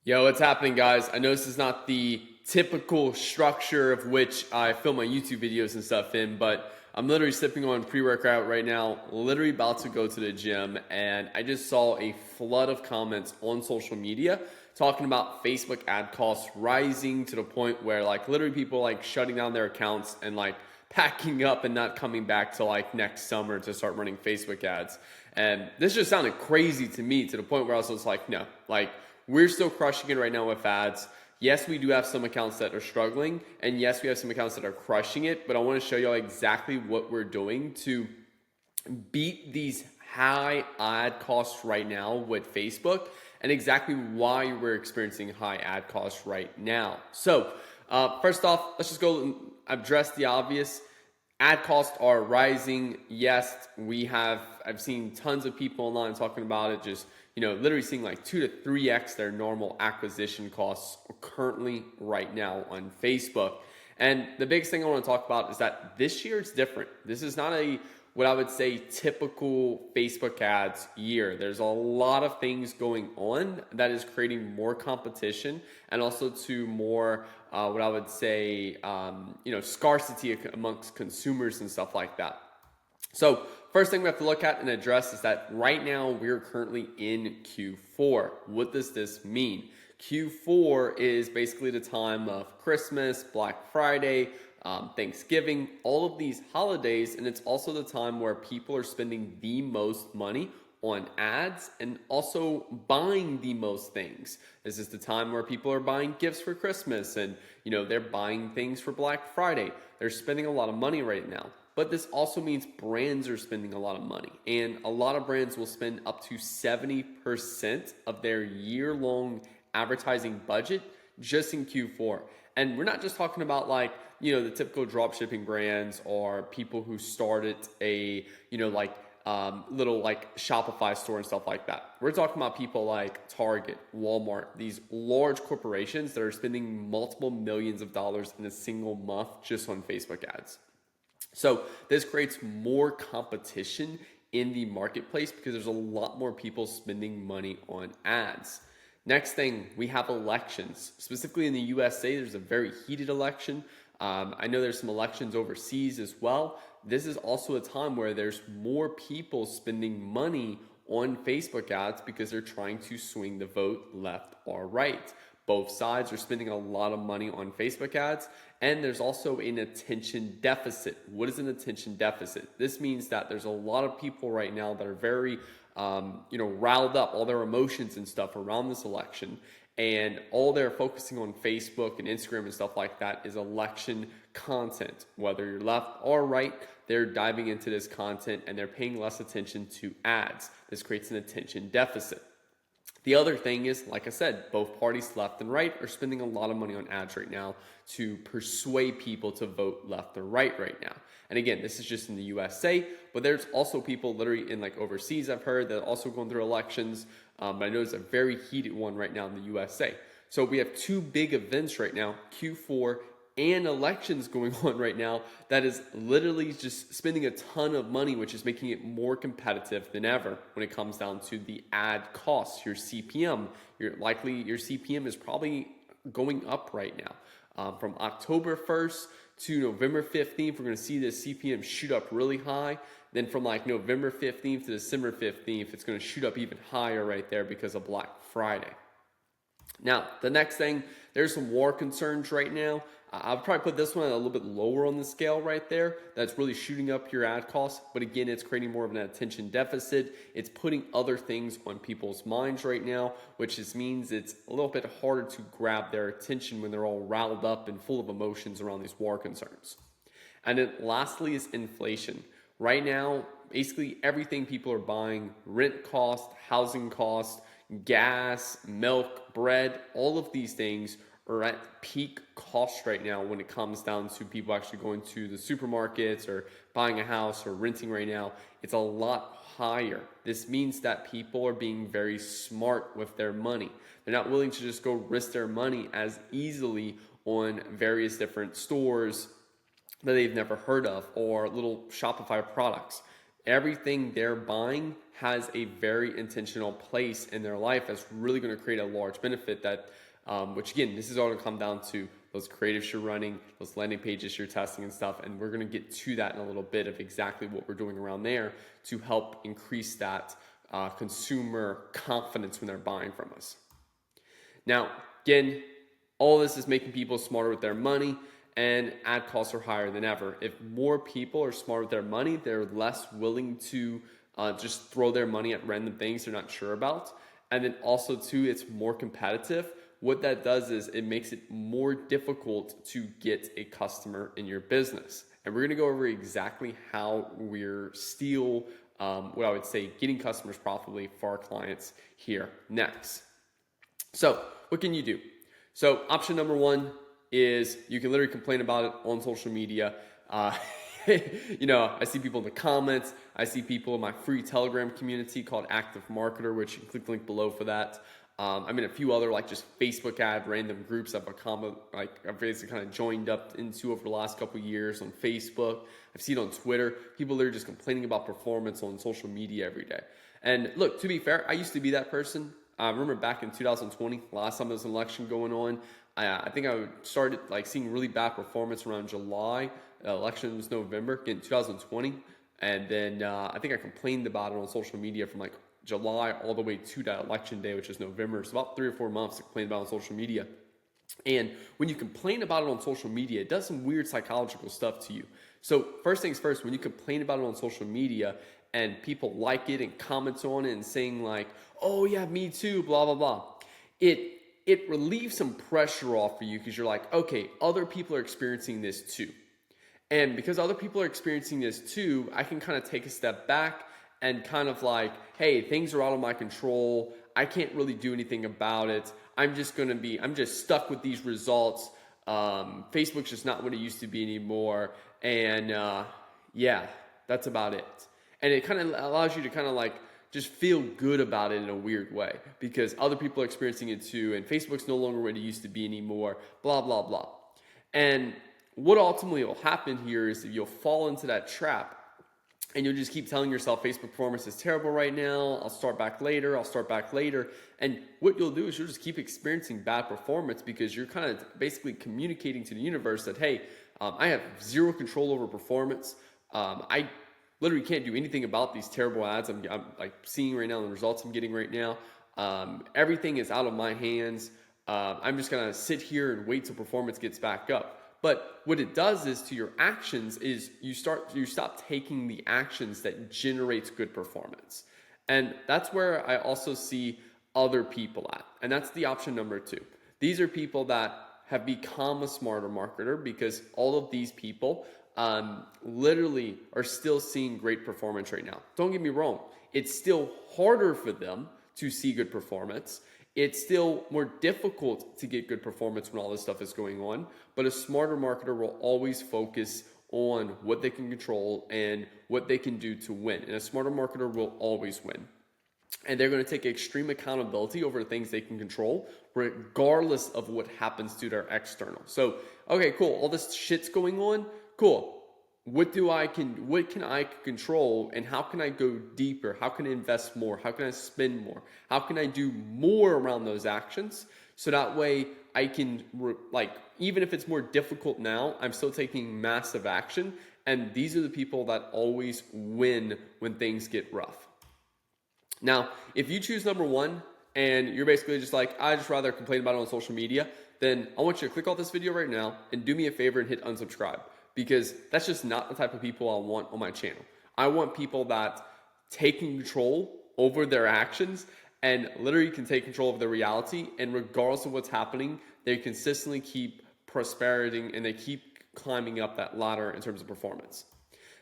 Yo, what's happening, guys? I know this is not the typical structure of which I film my YouTube videos and stuff in, but I'm literally sipping on pre-workout right now, literally about to go to the gym, and I just saw a flood of comments on social media talking about Facebook ad costs rising to the point where like literally people like shutting down their accounts and like packing up and not coming back to like next summer to start running Facebook ads. And this just sounded crazy to me to the point where I was just like, no, like we're still crushing it right now with ads. Yes, we do have some accounts that are struggling, and yes, we have some accounts that are crushing it, but I want to show you exactly what we're doing to beat these high ad costs right now with Facebook and exactly why we're experiencing high ad costs right now. So, first off, let's just go and address the obvious. Ad costs are rising. Yes, I've seen tons of people online talking about it, just, literally seeing like 2 to 3x their normal acquisition costs currently right now on Facebook. And the biggest thing I want to talk about is that this year it's different. This is not what I would say typical Facebook ads year. There's a lot of things going on that is creating more competition and also to more what I would say scarcity amongst consumers and stuff like that. So first thing we have to look at and address is that right now we're currently in Q4. What does this mean? Q4 is basically the time of Christmas, Black Friday, Thanksgiving, all of these holidays, and it's also the time where people are spending the most money on ads and also buying the most things. This is the time where people are buying gifts for Christmas and they're buying things for Black Friday. They're spending a lot of money right now. But this also means brands are spending a lot of money, and a lot of brands will spend up to 70% of their year-long advertising budget just in Q4. And we're not just talking about like, the typical drop shipping brands or people who started a, little like Shopify store and stuff like that. We're talking about people like Target, Walmart, these large corporations that are spending multiple millions of dollars in a single month just on Facebook ads. So this creates more competition in the marketplace because there's a lot more people spending money on ads. Next thing, we have elections. Specifically in the USA, there's a very heated election. I know there's some elections overseas as well. This is also a time where there's more people spending money on Facebook ads because they're trying to swing the vote left or right. Both sides are spending a lot of money on Facebook ads, and there's also an attention deficit. What is an attention deficit? This means that there's a lot of people right now that are very, riled up, all their emotions and stuff around this election, and all they're focusing on Facebook and Instagram and stuff like that is election content. Whether you're left or right, they're diving into this content and they're paying less attention to ads. This creates an attention deficit. The other thing is, like I said, both parties, left and right, are spending a lot of money on ads right now to persuade people to vote left or right now. And again, this is just in the USA, but there's also people literally in like overseas, I've heard, that are also going through elections. But I know it's a very heated one right now in the USA. So we have two big events right now, Q4 and elections going on right now, that is literally just spending a ton of money, which is making it more competitive than ever when it comes down to the ad costs, your CPM. Your CPM is probably going up right now. From October 1st to November 15th, we're going to see this CPM shoot up really high. Then from like November 15th to December 15th, it's going to shoot up even higher right there because of Black Friday. Now, the next thing, there's some war concerns right now. I'll probably put this one a little bit lower on the scale right there. That's really shooting up your ad costs. But again, it's creating more of an attention deficit. It's putting other things on people's minds right now, which just means it's a little bit harder to grab their attention when they're all riled up and full of emotions around these war concerns. And then lastly is inflation. Right now, basically everything people are buying, rent cost, housing cost, gas, milk, bread, all of these things are at peak cost right now when it comes down to people actually going to the supermarkets or buying a house or renting right now. It's a lot higher. This means that people are being very smart with their money. They're not willing to just go risk their money as easily on various different stores that they've never heard of or little Shopify products. Everything they're buying has a very intentional place in their life that's really going to create a large benefit that, which again, this is all going to come down to those creatives you're running, those landing pages you're testing and stuff. And we're going to get to that in a little bit of exactly what we're doing around there to help increase that consumer confidence when they're buying from us. Now, again, all this is making people smarter with their money, and ad costs are higher than ever. If more people are smart with their money, they're less willing to just throw their money at random things they're not sure about. And then also too, it's more competitive. What that does is it makes it more difficult to get a customer in your business. And we're gonna go over exactly how we're still, what I would say, getting customers profitably for our clients here next. So what can you do? So option number one is you can literally complain about it on social media. You know, I see people in the comments. I see people in my free Telegram community called Active Marketer, which you can click the link below for that. I'm in a few other like just Facebook ad random groups I've basically kind of joined up into over the last couple of years on Facebook. I've seen it on Twitter. People that are just complaining about performance on social media every day. And look, to be fair, I used to be that person. I remember back in 2020, last time there was an election going on, I think I started like seeing really bad performance around July. Election was November, again, 2020. And then I think I complained about it on social media from like July all the way to that election day, which is November. So about 3 or 4 months I complained about it on social media. And when you complain about it on social media, it does some weird psychological stuff to you. So first things first, when you complain about it on social media and people like it and comment on it and saying like, oh yeah, me too, blah, blah, blah. It relieves some pressure off for you because you're like, okay, other people are experiencing this too. And because other people are experiencing this too, I can kind of take a step back and kind of like, hey, things are out of my control. I can't really do anything about it. I'm just stuck with these results. Facebook's just not what it used to be anymore. And yeah, that's about it. And it kind of allows you to kind of like just feel good about it in a weird way because other people are experiencing it too. And Facebook's no longer what it used to be anymore, blah, blah, blah. And what ultimately will happen here is that you'll fall into that trap and you'll just keep telling yourself Facebook performance is terrible right now. I'll start back later. And what you'll do is you'll just keep experiencing bad performance because you're kind of basically communicating to the universe that, hey, I have zero control over performance. I literally can't do anything about these terrible ads I'm like seeing right now, the results I'm getting right now. Everything is out of my hands. I'm just gonna sit here and wait till performance gets back up. But what it does is to your actions is you stop taking the actions that generates good performance. And that's where I also see other people at. And that's the option number two. These are people that have become a smarter marketer because all of these people literally are still seeing great performance right now. Don't get me wrong. It's still harder for them to see good performance. It's still more difficult to get good performance when all this stuff is going on, but a smarter marketer will always focus on what they can control and what they can do to win. And a smarter marketer will always win. And they're going to take extreme accountability over things they can control, regardless of what happens to their external. So, okay, cool. All this shit's going on. Cool. What can I control, and how can I go deeper? How can I invest more? How can I spend more? How can I do more around those actions? So that way I can, even if it's more difficult now, I'm still taking massive action. And these are the people that always win when things get rough. Now, if you choose number one and you're basically just like, I just rather complain about it on social media, then I want you to click off this video right now and do me a favor and hit unsubscribe. Because that's just not the type of people I want on my channel. I want people that taking control over their actions and literally can take control of their reality. And regardless of what's happening, they consistently keep prospering and they keep climbing up that ladder in terms of performance.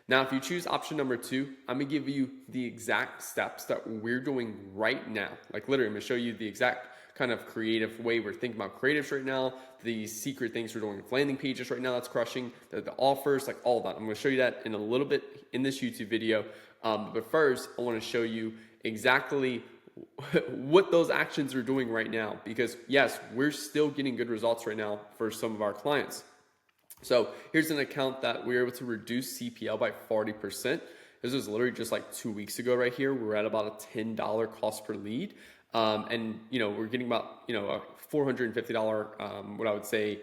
Now, if you choose option number two, I'm gonna give you the exact steps that we're doing right now. Like literally, I'm gonna show you the exact kind of creative way we're thinking about creatives right now, the secret things we're doing with landing pages right now that's crushing, the offers, like all that. I'm going to show you that in a little bit in this YouTube video. But first, I want to show you exactly what those actions are doing right now. Because yes, we're still getting good results right now for some of our clients. So here's an account that we were able to reduce CPL by 40%. This was literally just like 2 weeks ago right here. We were at about a $10 cost per lead. And we're getting about, a $450, what I would say,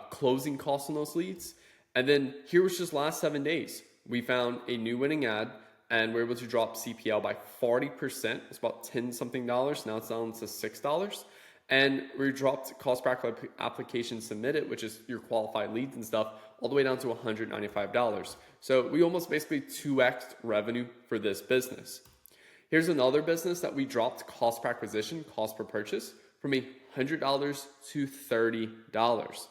closing costs on those leads. And then here was just last 7 days. We found a new winning ad and we're able to drop CPL by 40%. It's about 10 something dollars. Now it's down to $6. And we dropped cost per application submitted, which is your qualified leads and stuff, all the way down to $195. So we almost basically 2x revenue for this business. Here's another business that we dropped cost per acquisition, cost per purchase from $100 to $30.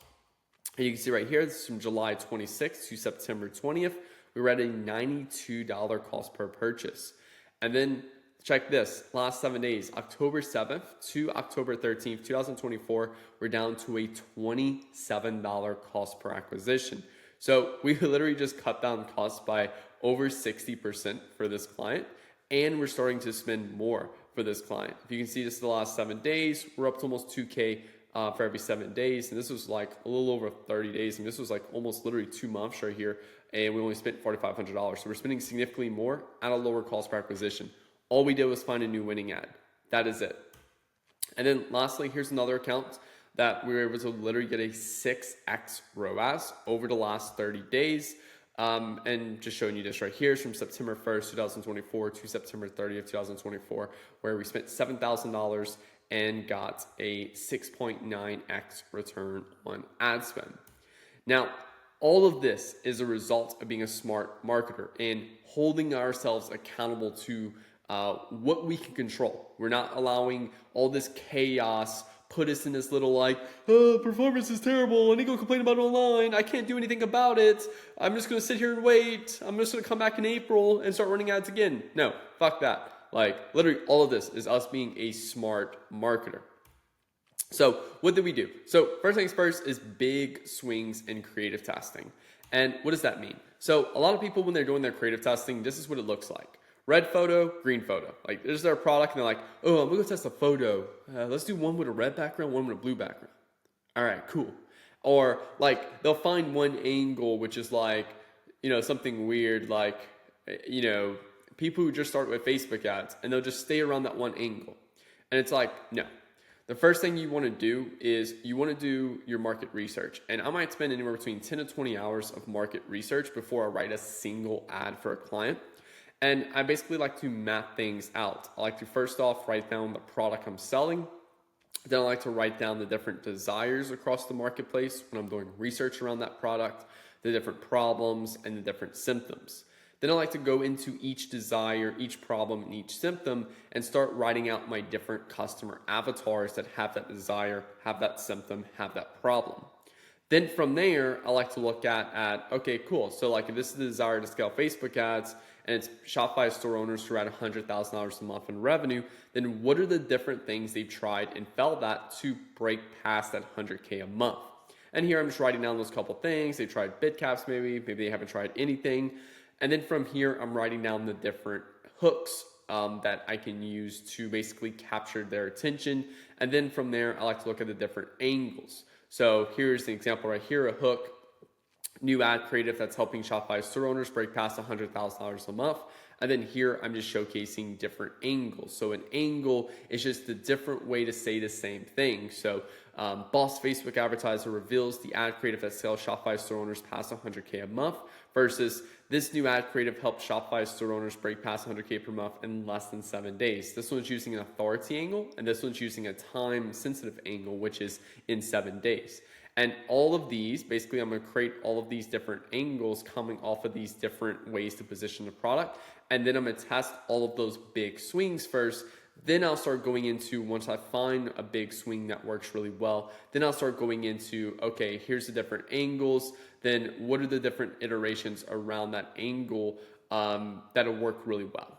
And you can see right here, this is from July 26th to September 20th. We were at a $92 cost per purchase. And then check this, last 7 days, October 7th to October 13th, 2024, we're down to a $27 cost per acquisition. So we literally just cut down costs by over 60% for this client, and we're starting to spend more for this client. If you can see, just the last 7 days, we're up to almost 2K for every 7 days. And this was like a little over 30 days. And this was like almost literally 2 months right here. And we only spent $4,500. So we're spending significantly more at a lower cost per acquisition. All we did was find a new winning ad. That is it. And then lastly, here's another account that we were able to literally get a 6x ROAS over the last 30 days. And just showing you this right here is from September 1st, 2024 to September 30th, 2024, where we spent $7,000 and got a 6.9x return on ad spend. Now, all of this is a result of being a smart marketer and holding ourselves accountable to what we can control. We're not allowing all this chaos put us in this little like, oh, performance is terrible. I need to go complain about it online. I can't do anything about it. I'm just going to sit here and wait. I'm just going to come back in April and start running ads again. No, fuck that. Like literally all of this is us being a smart marketer. So what did we do? So first things first is big swings in creative testing. And what does that mean? So a lot of people, when they're doing their creative testing, this is what it looks like. Red photo, green photo. Like there's their product and they're like, oh, I'm gonna go test a photo. Let's do one with a red background, one with a blue background. All right, cool. Or like they'll find one angle, which is like, something weird, like, people who just start with Facebook ads and they'll just stay around that one angle. And it's like, no. The first thing you want to do is you want to do your market research. And I might spend anywhere between 10 to 20 hours of market research before I write a single ad for a client. And I basically like to map things out. I like to first off write down the product I'm selling. Then I like to write down the different desires across the marketplace when I'm doing research around that product, the different problems and the different symptoms. Then I like to go into each desire, each problem, and each symptom and start writing out my different customer avatars that have that desire, have that symptom, have that problem. Then from there, I like to look at okay, cool. So like if this is the desire to scale Facebook ads and it's Shopify store owners who are at $100,000 a month in revenue, then what are the different things they've tried and failed at to break past that 100K a month? And here I'm just writing down those couple things. They tried bid caps maybe they haven't tried anything. And then from here, I'm writing down the different hooks that I can use to basically capture their attention. And then from there, I like to look at the different angles. So here's the example right here, a hook, new ad creative that's helping Shopify store owners break past $100,000 a month. And then here, I'm just showcasing different angles. So an angle is just a different way to say the same thing. So Boss Facebook advertiser reveals the ad creative that sells Shopify store owners past 100K a month versus this new ad creative helps Shopify store owners break past 100K per month in less than 7 days. This one's using an authority angle, and this one's using a time-sensitive angle, which is in 7 days. And all of these, basically, I'm going to create all of these different angles coming off of these different ways to position the product. And then I'm going to test all of those big swings first. Then I'll start going into, once I find a big swing that works really well, then I'll start going into, okay, here's the different angles. Then what are the different iterations around that angle that'll work really well?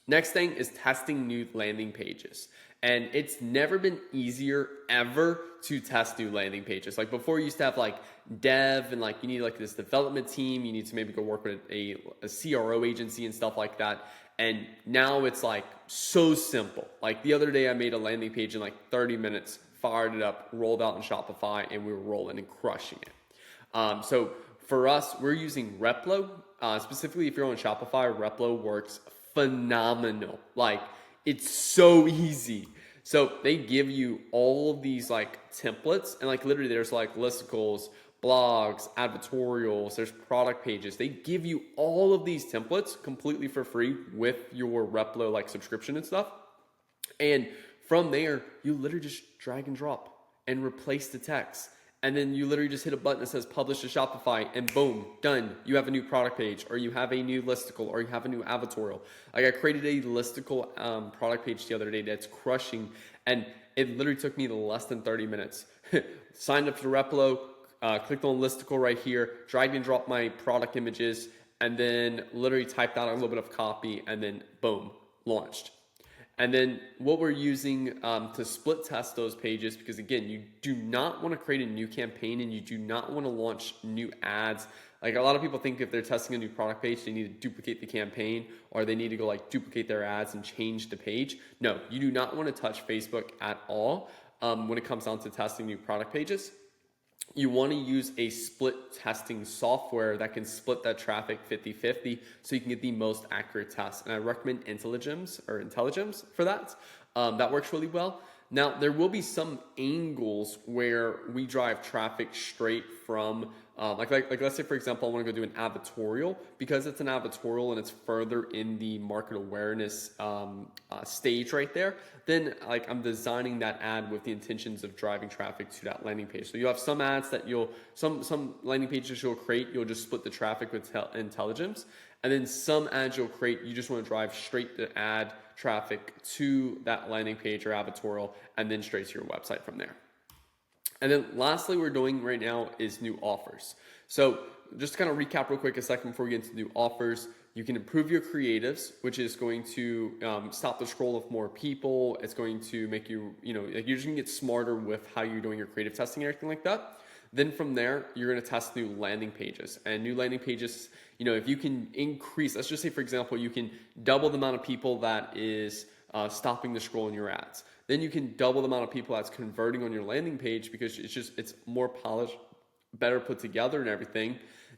Next thing is testing new landing pages. And it's never been easier ever to test new landing pages. Like before, you used to have like dev and like you need like this development team. You need to maybe go work with a CRO agency and stuff like that. And now it's like so simple. Like the other day I made a landing page in like 30 minutes, fired it up, rolled out in Shopify, and we were rolling and crushing it. So for us, we're using Replo specifically if you're on Shopify, Replo works phenomenal. Like, it's so easy. So they give you all of these like templates, and like literally there's like listicles, blogs, advertorials, there's product pages. They give you all of these templates completely for free with your Replo like subscription and stuff. And from there, you literally just drag and drop and replace the text. And then you literally just hit a button that says publish to Shopify, and boom, done. You have a new product page, or you have a new listicle, or you have a new advertorial. Like, I created a listicle product page the other day that's crushing, and it literally took me less than 30 minutes. Signed up to Replo, clicked on listicle right here, dragged and dropped my product images, and then literally typed out a little bit of copy, and then boom, launched. And then what we're using to split test those pages, because again, you do not want to create a new campaign and you do not want to launch new ads. Like, a lot of people think if they're testing a new product page, they need to duplicate the campaign, or they need to go like duplicate their ads and change the page. No, you do not want to touch Facebook at all when it comes down to testing new product pages. You want to use a split testing software that can split that traffic 50-50 so you can get the most accurate test. And I recommend Intelligems for that. That works really well. Now, there will be some angles where we drive traffic straight from, like let's say, for example, I want to go do an advertorial. Because it's an advertorial and it's further in the market awareness stage right there, then like I'm designing that ad with the intentions of driving traffic to that landing page. So you have some ads that some landing pages you'll create, you'll just split the traffic with Intelligems. And then some ads you'll create, you just want to drive straight the ad traffic to that landing page or advertorial, and then straight to your website from there. And then lastly, we're doing right now is new offers. So just to kind of recap real quick a second before we get into new offers, you can improve your creatives, which is going to stop the scroll of more people. It's going to make you, like, you're just gonna get smarter with how you're doing your creative testing and everything like that. Then from there, you're going to test new landing pages. And new landing pages, if you can increase, let's just say, for example, you can double the amount of people that is stopping the scroll in your ads. Then you can double the amount of people that's converting on your landing page because it's more polished, better put together and everything.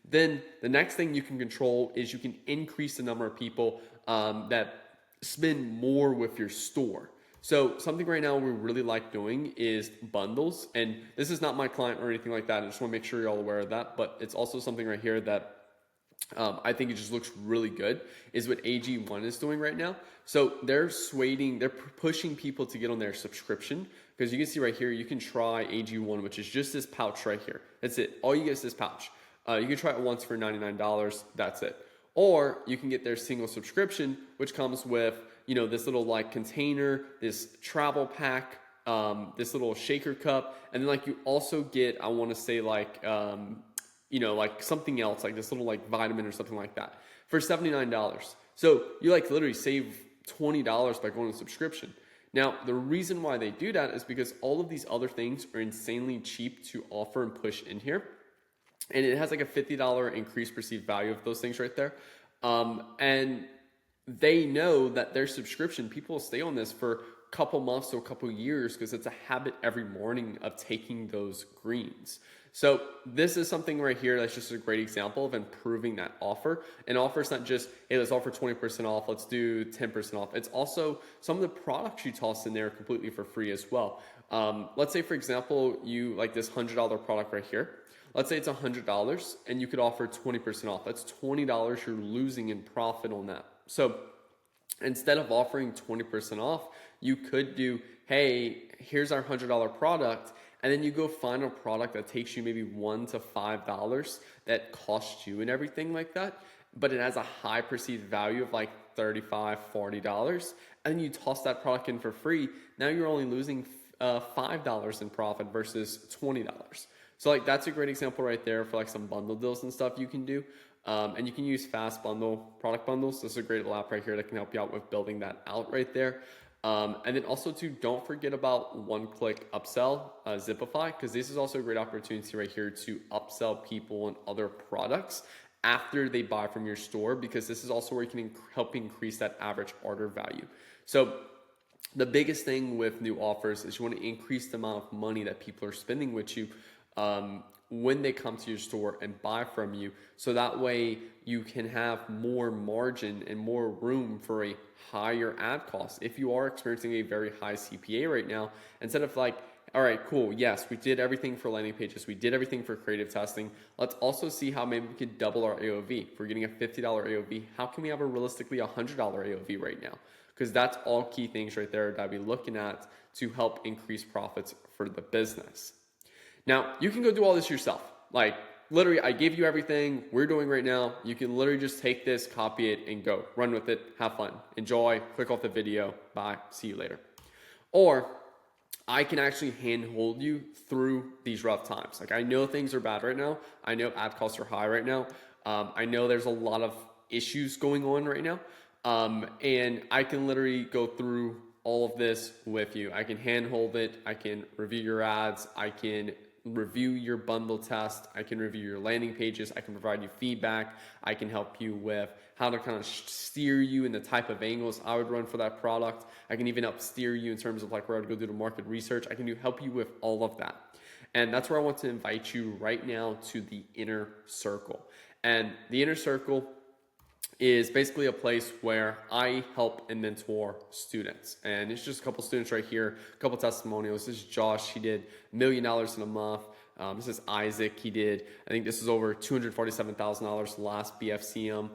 Then the next thing you can control is you can increase the number of people that spend more with your store. So something right now we really like doing is bundles. And this is not my client or anything like that. I just want to make sure you're all aware of that. But it's also something right here that I think it just looks really good, is what AG1 is doing right now. So they're pushing people to get on their subscription, because you can see right here, you can try AG1, which is just this pouch right here. That's it. All you get is this pouch. You can try it once for $99. That's it. Or you can get their single subscription, which comes with, this little like container, this travel pack, this little shaker cup. And then like you also get, I want to say like, like something else, like this little like vitamin or something like that for $79. So you like literally save $20 by going to subscription. Now, the reason why they do that is because all of these other things are insanely cheap to offer and push in here. And it has like a $50 increased perceived value of those things right there. And they know that their subscription, people will stay on this for a couple months to a couple years because it's a habit every morning of taking those greens. So this is something right here that's just a great example of improving that offer. An offer is not just, hey, let's offer 20% off, let's do 10% off. It's also some of the products you toss in there completely for free as well. Let's say, for example, you like this $100 product right here. Let's say it's $100 and you could offer 20% off. That's $20 you're losing in profit on that. So instead of offering 20% off, you could do, hey, here's our $100 product. And then you go find a product that takes you maybe $1 to $5 that costs you and everything like that, but it has a high perceived value of like $35, $40. And then you toss that product in for free. Now you're only losing $5 in profit versus $20. So like that's a great example right there for like some bundle deals and stuff you can do. And you can use fast product bundles. This is a great little app right here that can help you out with building that out right there. And then also too, don't forget about one-click upsell, Zipify, because this is also a great opportunity right here to upsell people on other products after they buy from your store, because this is also where you can help increase that average order value. So the biggest thing with new offers is you want to increase the amount of money that people are spending with you when they come to your store and buy from you. So that way you can have more margin and more room for a higher ad cost. If you are experiencing a very high CPA right now, instead of like, all right, cool, yes, we did everything for landing pages, we did everything for creative testing. Let's also see how maybe we could double our AOV. If we're getting a $50 AOV, how can we have a realistically $100 AOV right now? Because that's all key things right there that I'd be looking at to help increase profits for the business. Now, you can go do all this yourself. Like, literally, I gave you everything we're doing right now. You can literally just take this, copy it, and go. Run with it, have fun, enjoy, click off the video, bye, see you later. Or I can actually handhold you through these rough times. Like, I know things are bad right now. I know ad costs are high right now. I know there's a lot of issues going on right now. And I can literally go through all of this with you. I can handhold it. I can review your ads. I can review your bundle test. I can review your landing pages. I can provide you feedback. I can help you with how to kind of steer you in the type of angles I would run for that product. I can even help steer you in terms of like where I'd go do the market research. I can help you with all of that. And that's where I want to invite you right now to the Inner Circle. And the Inner Circle is basically a place where I help and mentor students. And it's just a couple students right here, a couple testimonials. This is Josh, he did $1 million in a month. This is Isaac, he did, I think this is over $247,000 last BFCM.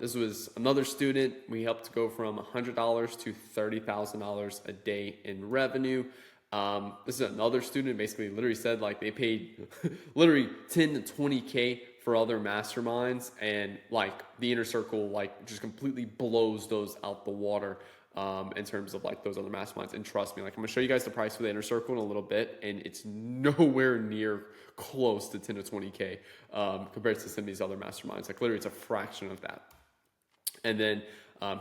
This was another student. We helped to go from $100 to $30,000 a day in revenue. This is another student, basically literally said like they paid literally 10 to 20K for other masterminds, and like the Inner Circle like just completely blows those out the water in terms of like those other masterminds. And trust me, like I'm gonna show you guys the price for the Inner Circle in a little bit, and it's nowhere near close to 10 to 20K compared to some of these other masterminds. Like literally it's a fraction of that. And then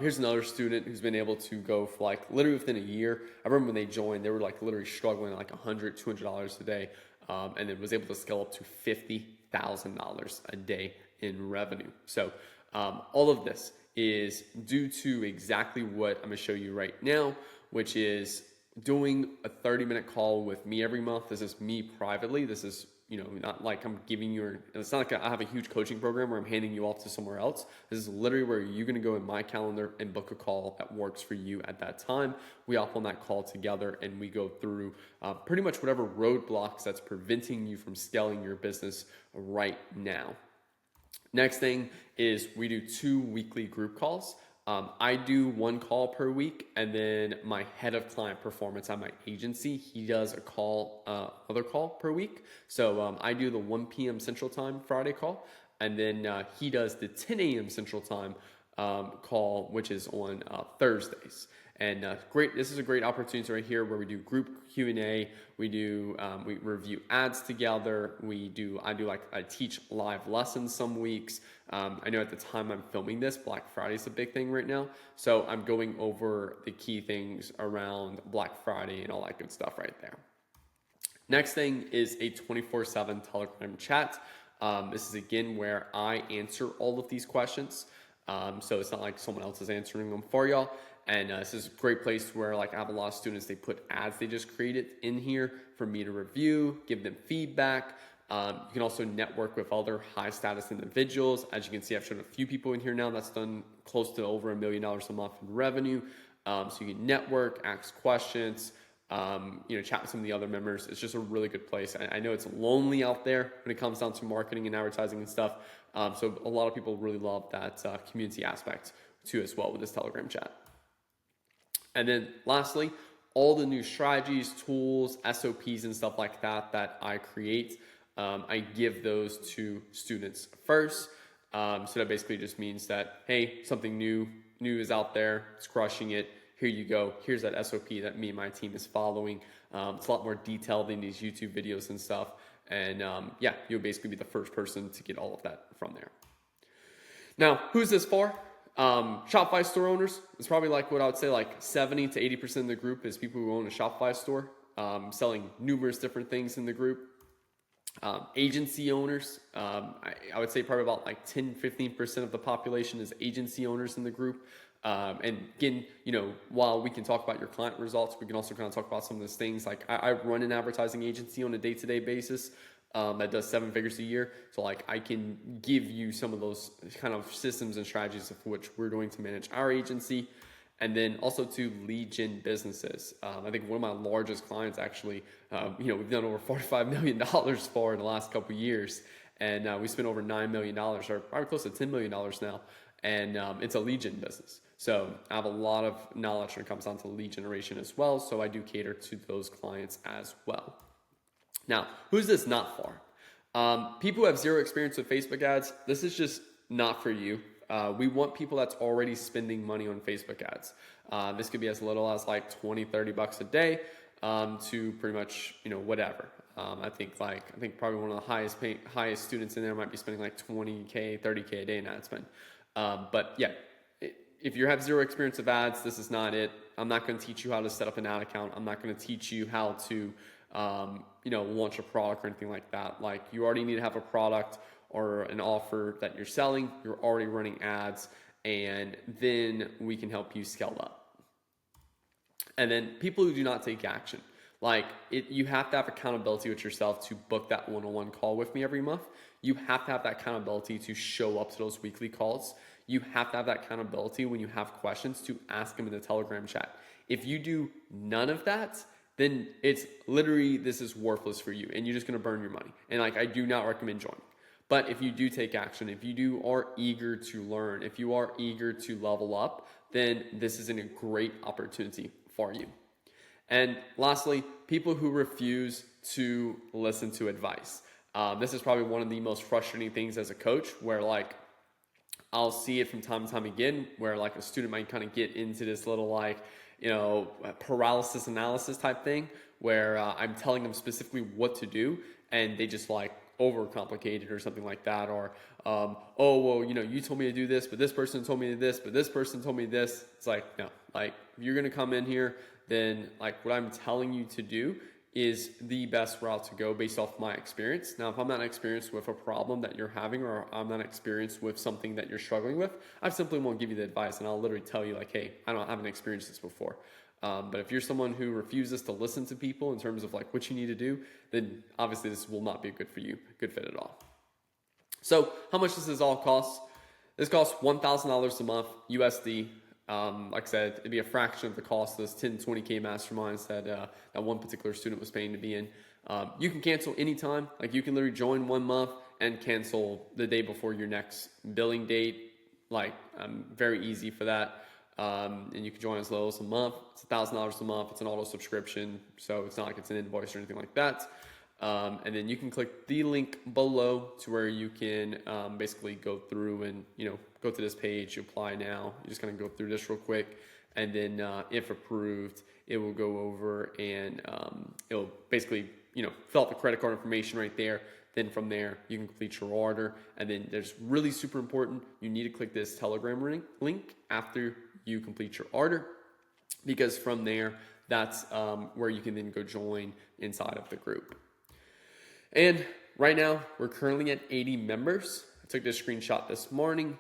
here's another student who's been able to go for like literally within a year. I remember when they joined, they were like literally struggling like $100, $200 a day, and then was able to scale up to $50,000 a day in revenue. So all of this is due to exactly what I'm gonna show you right now, which is doing a 30-minute call with me every month. This is me privately. This is, you know, not like I'm giving you, it's not like I have a huge coaching program where I'm handing you off to somewhere else. This is literally where you're going to go in my calendar and book a call that works for you at that time. We hop on that call together and we go through pretty much whatever roadblocks that's preventing you from scaling your business right now. Next thing is we do 2 weekly group calls. I do 1 call per week, and then my head of client performance at my agency, he does a call, other call per week. So I do the 1 p.m. Central Time Friday call, and then he does the 10 a.m. Central Time call, which is on Thursdays. And great, this is a great opportunity right here where we do group Q&A. We do we review ads together. I teach live lessons some weeks. I know at the time I'm filming this, Black Friday is a big thing right now. So I'm going over the key things around Black Friday and all that good stuff right there. Next thing is a 24/7 Telegram chat. This is again where I answer all of these questions. So it's not like someone else is answering them for y'all. And this is a great place where like I have a lot of students, they put ads they just created in here for me to review, give them feedback. You can also network with other high status individuals. As you can see, I've shown a few people in here now that's done close to over $1 million a month in revenue. So you can network, ask questions, chat with some of the other members. It's just a really good place. I know it's lonely out there when it comes down to marketing and advertising and stuff. So a lot of people really love that community aspect too as well with this Telegram chat. And then lastly, all the new strategies, tools, SOPs, and stuff like that I create, I give those to students first. So that basically just means that, hey, something new is out there, it's crushing it. Here you go. Here's that SOP that me and my team is following. It's a lot more detailed than these YouTube videos and stuff. And you'll basically be the first person to get all of that from there. Now, who's this for? Shopify store owners. It's probably like what I would say like 70 to 80% of the group is people who own a Shopify store, selling numerous different things in the group. Agency owners, I would say probably about like 10-15% of the population is agency owners in the group. And again, while we can talk about your client results, we can also kind of talk about some of those things. Like I run an advertising agency on a day-to-day basis. that does 7 figures a year. So like I can give you some of those kind of systems and strategies of which we're doing to manage our agency. And then also to lead gen businesses. I think one of my largest clients actually, we've done over $45 million for in the last couple of years. And we spent over $9 million, or probably close to $10 million now. And it's a lead gen business. So I have a lot of knowledge when it comes down to lead generation as well. So I do cater to those clients as well. Now, who's this not for? People who have zero experience with Facebook ads, this is just not for you. We want people that's already spending money on Facebook ads. This could be as little as like 20, 30 bucks a day to pretty much, whatever. I think probably one of the highest students in there might be spending like 20K, 30K a day in ad spend. But yeah, if you have zero experience of ads, this is not it. I'm not going to teach you how to set up an ad account. I'm not going to teach you how to, launch a product or anything like that. Like, you already need to have a product or an offer that you're selling. You're already running ads, and then we can help you scale up. And then people who do not take action. You have to have accountability with yourself to book that one-on-one call with me every month. You have to have that accountability to show up to those weekly calls. You have to have that accountability when you have questions to ask them in the Telegram chat. If you do none of that, then it's literally, this is worthless for you and you're just going to burn your money. And I do not recommend joining. But if you do take action, if you are eager to learn, if you are eager to level up, then this is a great opportunity for you. And lastly, people who refuse to listen to advice. This is probably one of the most frustrating things as a coach, where I'll see it from time to time again, where a student might kind of get into this little paralysis analysis type thing, where I'm telling them specifically what to do, and they just overcomplicate it or something like that, or you told me to do this, but this person told me to do this, but this person told me this. It's no, if you're gonna come in here, then what I'm telling you to do is the best route to go based off my experience. Now, if I'm not experienced with a problem that you're having, or I'm not experienced with something that you're struggling with, I simply won't give you the advice, and I'll literally tell you hey, I haven't experienced this before. But if you're someone who refuses to listen to people in terms of what you need to do, then obviously this will not be good for you, good fit at all. So how much does this all cost? This costs $1,000 a month USD. Like I said, it'd be a fraction of the cost of those 10, 20K masterminds that one particular student was paying to be in. You can cancel anytime. You can literally join 1 month and cancel the day before your next billing date. Very easy for that. And you can join as low as a month. It's $1,000 a month. It's an auto subscription, so it's not like it's an invoice or anything like that. And then you can click the link below to where you can basically go through and go to this page. You apply now. You're just gonna go through this real quick, and then if approved, it will go over and it'll basically fill out the credit card information right there. Then from there, you can complete your order. And then there's really super important, you need to click this Telegram link after you complete your order, because from there, that's where you can then go join inside of the group. And right now, we're currently at 80 members. I took this screenshot this morning.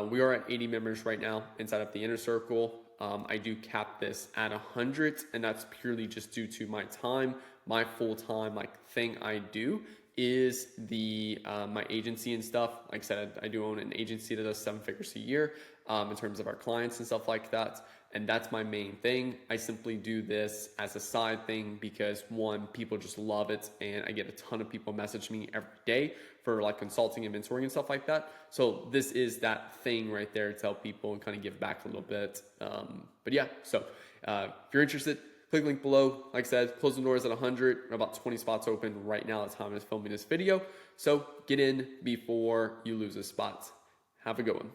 We are at 80 members right now inside of the Inner Circle. I do cap this at 100, and that's purely just due to my time. My full-time thing I do is my agency and stuff. Like I said, I do own an agency that does 7 figures a year in terms of our clients and stuff like that. And that's my main thing. I simply do this as a side thing because, one, people just love it, and I get a ton of people message me every day for consulting and mentoring and stuff like that. So this is that thing right there to help people and kind of give back a little bit. But yeah, so if you're interested, click the link below. Like I said, closing doors at 100, about 20 spots open right now at the time of filming this video. So get in before you lose a spot. Have a good one.